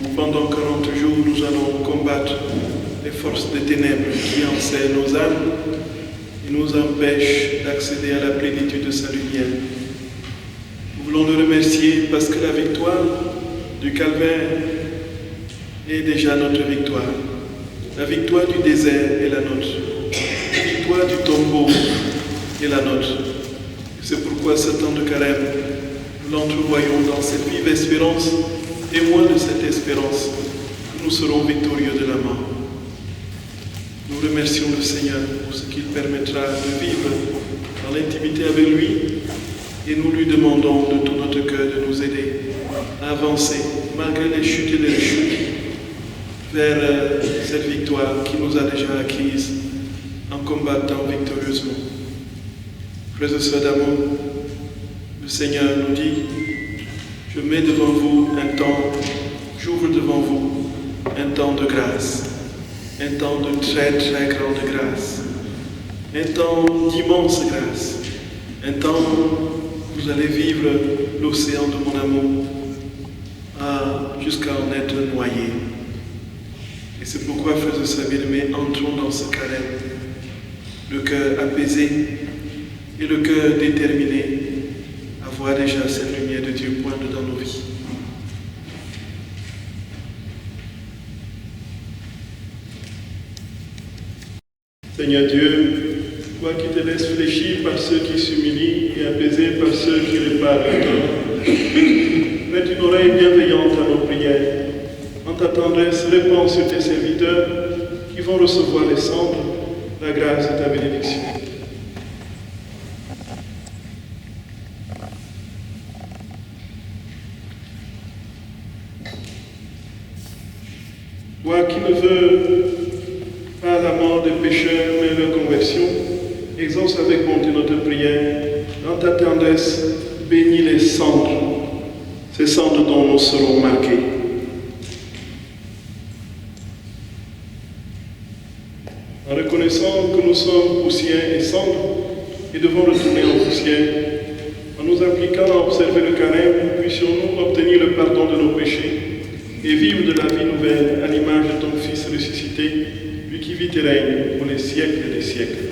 où pendant 40 jours nous allons combattre les forces des ténèbres qui enseignent nos âmes et nous empêchent d'accéder à la plénitude de sa lumière. Nous voulons le remercier parce que la victoire du calvaire est déjà notre victoire. La victoire du désert est la nôtre. La victoire du tombeau est la nôtre. C'est pourquoi ce temps de carême, nous l'entrevoyons dans cette vive espérance, témoin de cette espérance, que nous serons victorieux de la mort. Nous remercions le Seigneur pour ce qu'il permettra de vivre dans l'intimité avec lui et nous lui demandons de tout notre cœur de nous aider à avancer malgré les chutes et les rechutes vers cette victoire qui nous a déjà acquise en combattant victorieusement. Frères et sœurs d'amour, le Seigneur nous dit: je mets devant vous un temps, j'ouvre devant vous un temps de grâce, un temps de très très grande grâce, un temps d'immense grâce, un temps où vous allez vivre l'océan de mon amour jusqu'à en être noyé. Et c'est pourquoi, frères et sœurs bien-aimés, entrons dans ce carême, le cœur apaisé et le cœur déterminé à voir déjà cette lumière de Dieu poindre dans nos vies. Seigneur Dieu, toi qui te laisses fléchir par ceux qui s'humilient et apaisé par ceux qui réparent le temps, mets une oreille bienveillante à nos prières. En ta tendresse, répands sur tes serviteurs qui vont recevoir les cendres, la grâce de ta bénédiction. Toi qui ne veux pas la mort des pécheurs, mais leur conversion, exauce avec bonté notre prière. Dans ta tendresse, bénis les cendres, ces cendres dont nous serons marqués. En reconnaissant que nous sommes poussière et cendres et devons retourner en poussière, en nous appliquant à observer le carême, puissions-nous obtenir le pardon de nos péchés et vivre de la vie nouvelle à l'image de ton Fils ressuscité, lui qui vit et règne pour les siècles des siècles.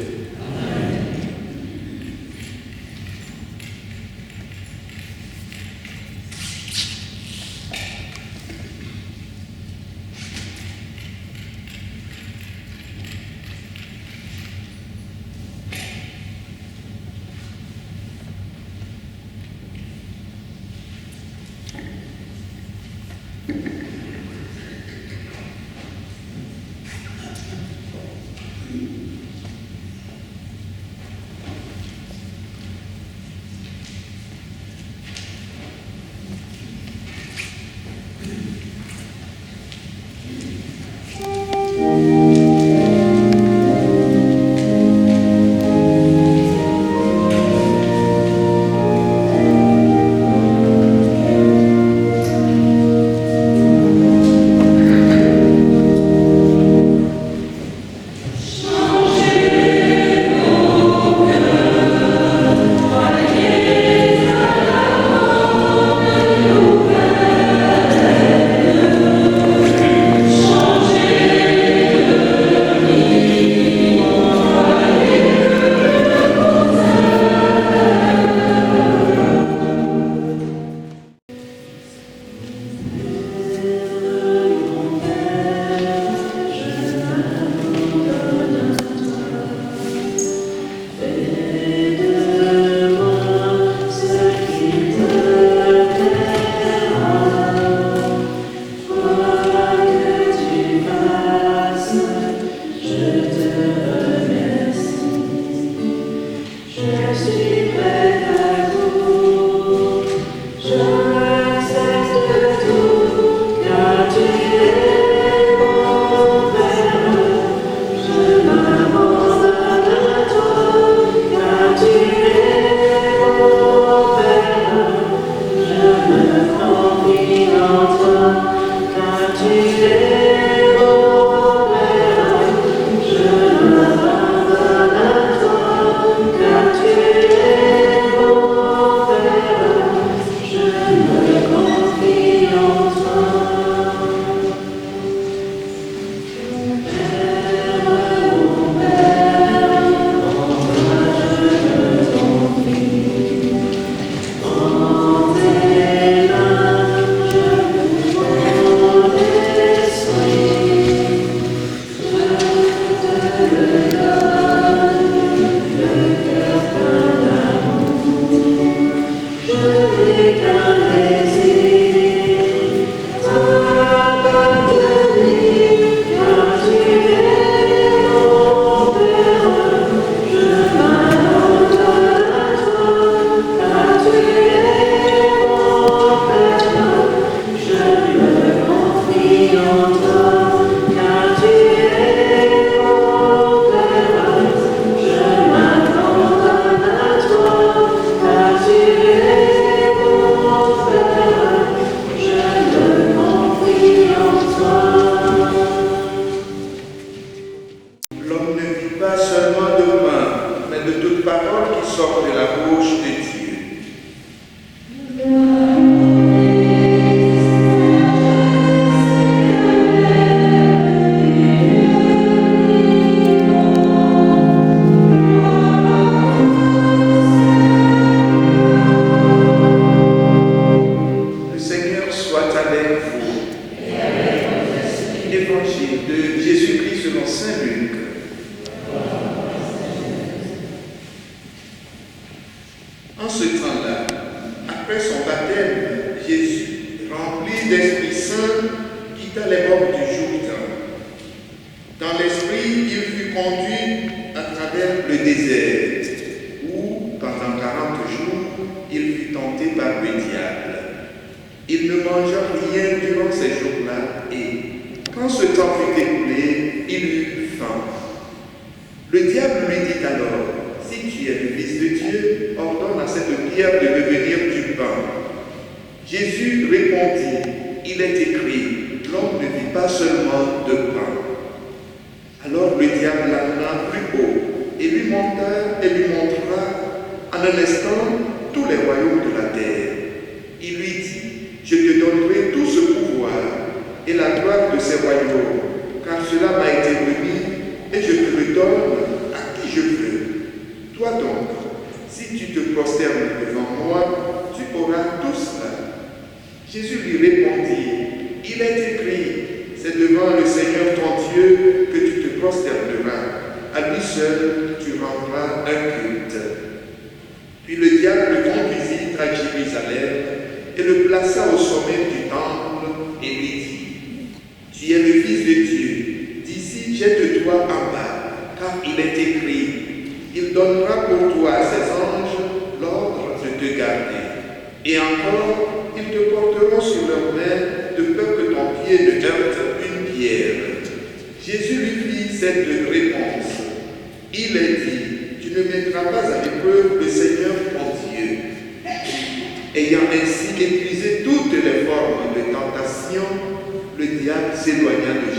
Ayant ainsi épuisé toutes les formes de tentation, le diable s'éloigna de